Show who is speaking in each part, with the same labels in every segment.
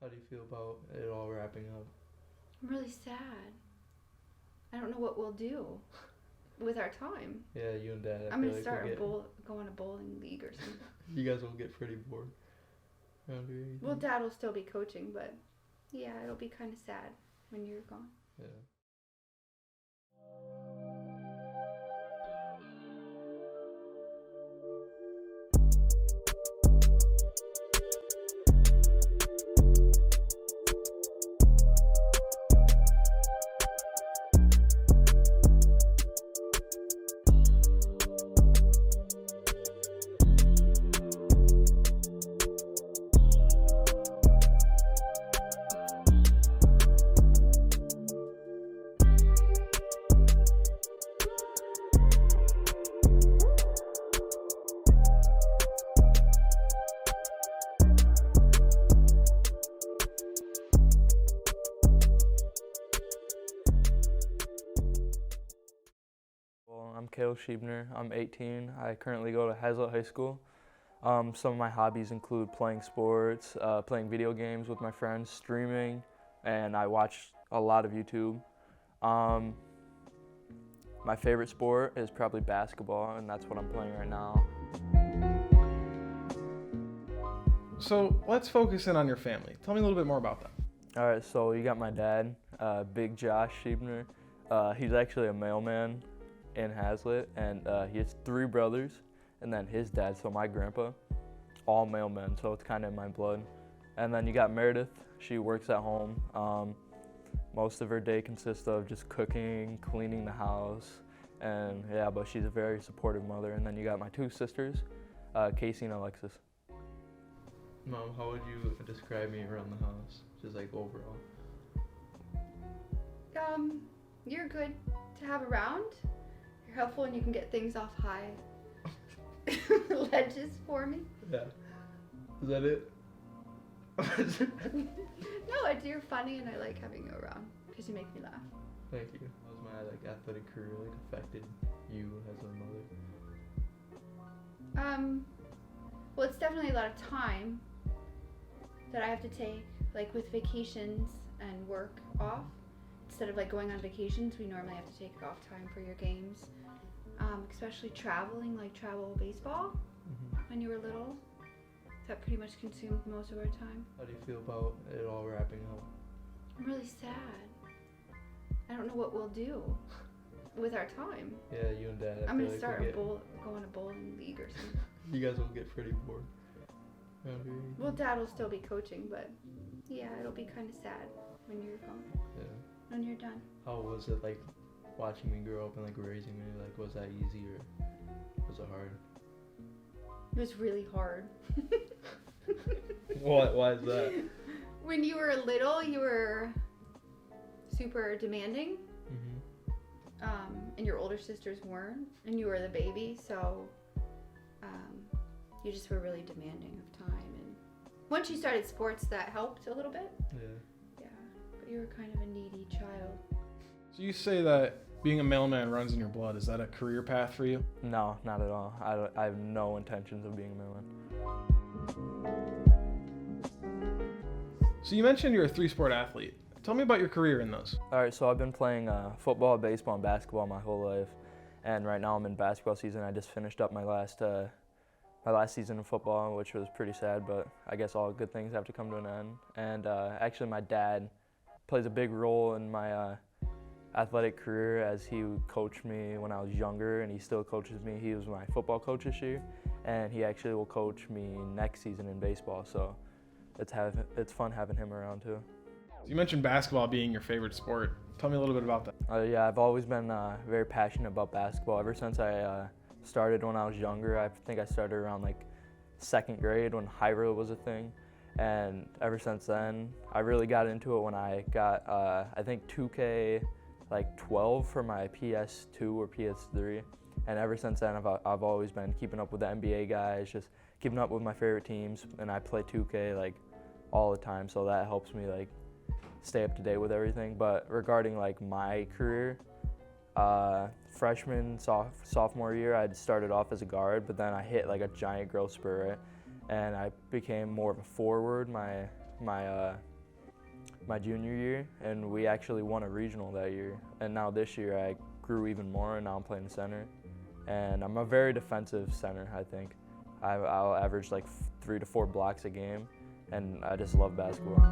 Speaker 1: How do you feel about it all wrapping up?
Speaker 2: I'm really sad. I don't know what we'll do with our time.
Speaker 1: Yeah, you and Dad.
Speaker 2: I'm gonna start go on a bowling league or something.
Speaker 1: You guys will get pretty bored around here.
Speaker 2: Well, Dad will still be coaching, but yeah, it'll be kind of sad when you're gone.
Speaker 1: Yeah. I'm Kale Schiebner. I'm 18. I currently go to Hazlitt High School. Some of my hobbies include playing sports, playing video games with my friends, streaming, and I watch a lot of YouTube. My favorite sport is probably basketball, and that's what I'm playing right now.
Speaker 3: So let's focus in on your family. Tell me a little bit more about that.
Speaker 1: All right, so you got my dad, Big Josh Schiebner. He's actually a mailman in Hazlitt, and he has 3 brothers, and then his dad, so my grandpa, all mailmen, so it's kind of in my blood. And then you got Meredith. She works at home. Most of her day consists of just cooking, cleaning the house, and yeah, but she's a very supportive mother. And then you got my 2 sisters, Casey and Alexis. Mom, how would you describe me around the house, just like overall?
Speaker 2: You're good to have around. You're helpful and you can get things off high ledges for me.
Speaker 1: Yeah. Is that it?
Speaker 2: No, you're funny and I like having you around because you make me laugh.
Speaker 1: Thank you. How was my athletic career affected you as a mother?
Speaker 2: Well, it's definitely a lot of time that I have to take, like with vacations and work off. Instead of like going on vacations, we normally have to take off time for your games. Especially traveling, like travel baseball when you were little. That pretty much consumed most of our time.
Speaker 1: How do you feel about it all wrapping up?
Speaker 2: I'm really sad. I don't know what we'll do with our time.
Speaker 1: Yeah, you and Dad.
Speaker 2: I'm gonna start go on a bowling league or something.
Speaker 1: You guys will get pretty bored around here.
Speaker 2: Well, Dad will still be coaching, but yeah, it'll be kind of sad when you're gone.
Speaker 1: Yeah.
Speaker 2: When you're done.
Speaker 1: How was it like watching me grow up and like raising me? Like, was that easy or was it hard?
Speaker 2: It was really hard.
Speaker 1: What? Why is that?
Speaker 2: When you were little, you were super demanding. And your older sisters weren't, and you were the baby, so you just were really demanding of time. And once you started sports, that helped a little bit. Yeah, but you were kind of a needy child.
Speaker 3: So you say that being a mailman runs in your blood. Is that a career path for you?
Speaker 1: No, not at all. I have no intentions of being a mailman.
Speaker 3: So you mentioned you're a 3-sport athlete. Tell me about your career in those.
Speaker 1: All right, so I've been playing football, baseball, and basketball my whole life, and right now I'm in basketball season. I just finished up my last season of football, which was pretty sad, but I guess all good things have to come to an end. And actually, my dad plays a big role in my athletic career, as he coached me when I was younger, and he still coaches me. He was my football coach this year, and he actually will coach me next season in baseball. So it's fun having him around too.
Speaker 3: So you mentioned basketball being your favorite sport. Tell me a little bit about that.
Speaker 1: Yeah, I've always been very passionate about basketball ever since I started when I was younger. I think I started around like 2nd grade when Hyro was a thing, and ever since then I really got into it when I got I think 2K like 12 for my PS2 or PS3, and ever since then I've always been keeping up with the NBA guys, just keeping up with my favorite teams, and I play 2K like all the time, so that helps me like stay up to date with everything. But regarding like my career, freshman, sophomore year, I started off as a guard, but then I hit like a giant growth spurt, and I became more of a forward my my junior year, and we actually won a regional that year. And now this year I grew even more, and now I'm playing center. And I'm a very defensive center, I think. I'll average like 3 to 4 blocks a game, and I just love basketball.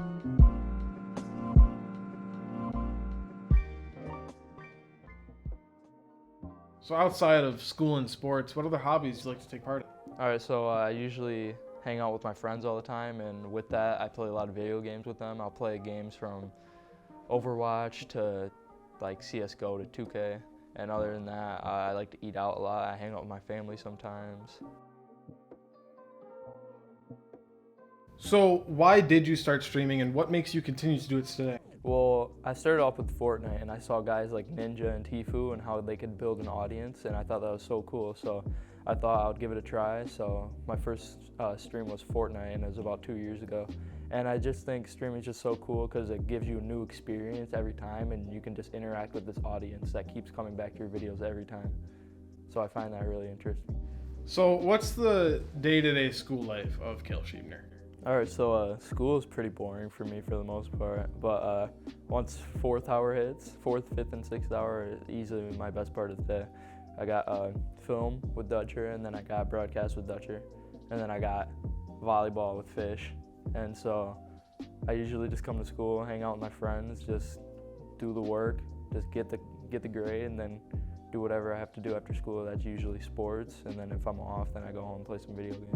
Speaker 3: So outside of school and sports, what other hobbies do you like to take part in?
Speaker 1: All right, so I usually hang out with my friends all the time, and with that, I play a lot of video games with them. I'll play games from Overwatch to like CS:GO to 2K, and other than that, I like to eat out a lot. I hang out with my family sometimes.
Speaker 3: So why did you start streaming, and what makes you continue to do it today?
Speaker 1: Well, I started off with Fortnite, and I saw guys like Ninja and Tfue and how they could build an audience, and I thought that was so cool. So I thought I would give it a try. So my first stream was Fortnite, and it was about 2 years ago. And I just think streaming is just so cool because it gives you a new experience every time, and you can just interact with this audience that keeps coming back to your videos every time. So I find that really interesting.
Speaker 3: So what's the day-to-day school life of Kale Schiebner?
Speaker 1: All right, so school is pretty boring for me for the most part, but once 4th hour hits, 4th, 5th, and 6th hour is easily my best part of the day. I got film with Dutcher, and then I got broadcast with Dutcher, and then I got volleyball with Fish. And so I usually just come to school, hang out with my friends, just do the work, just get the grade, and then do whatever I have to do after school. That's usually sports, and then if I'm off, then I go home and play some video games.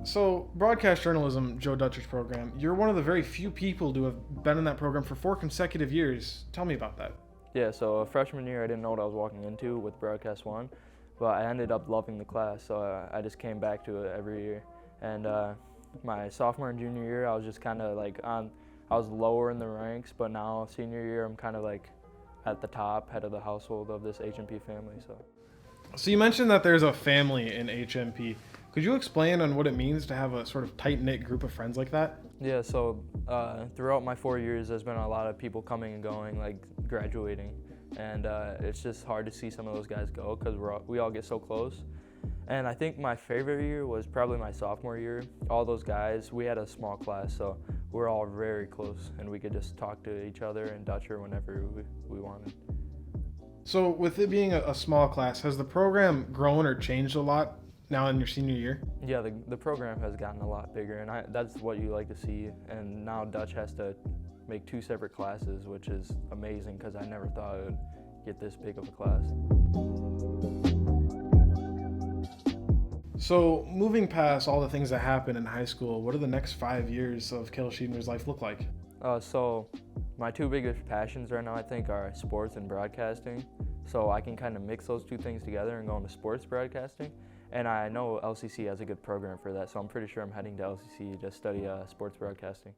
Speaker 3: So, broadcast journalism, Joe Dutcher's program, you're one of the very few people to have been in that program for 4 consecutive years. Tell me about that.
Speaker 1: Yeah, so freshman year I didn't know what I was walking into with Broadcast 1, but I ended up loving the class, so I just came back to it every year. And my sophomore and junior year I was just kind of like I was lower in the ranks, but now senior year I'm kind of like at the top, head of the household of this HMP family.
Speaker 3: So you mentioned that there's a family in HMP. Could you explain on what it means to have a sort of tight-knit group of friends like that?
Speaker 1: Yeah, so throughout my 4 years, there's been a lot of people coming and going, like graduating, and it's just hard to see some of those guys go because we all get so close. And I think my favorite year was probably my sophomore year. All those guys, we had a small class, so we're all very close, and we could just talk to each other and Dutcher whenever we wanted.
Speaker 3: So with it being a small class, has the program grown or changed a lot now in your senior year?
Speaker 1: Yeah, the program has gotten a lot bigger, and that's what you like to see. And now Dutch has to make 2 separate classes, which is amazing because I never thought it would get this big of a class.
Speaker 3: So moving past all the things that happened in high school, what do the next 5 years of Kale Schiebner's life look like?
Speaker 1: So my 2 biggest passions right now, I think, are sports and broadcasting. So I can kind of mix those 2 things together and go into sports broadcasting. And I know LCC has a good program for that, so I'm pretty sure I'm heading to LCC to study sports broadcasting.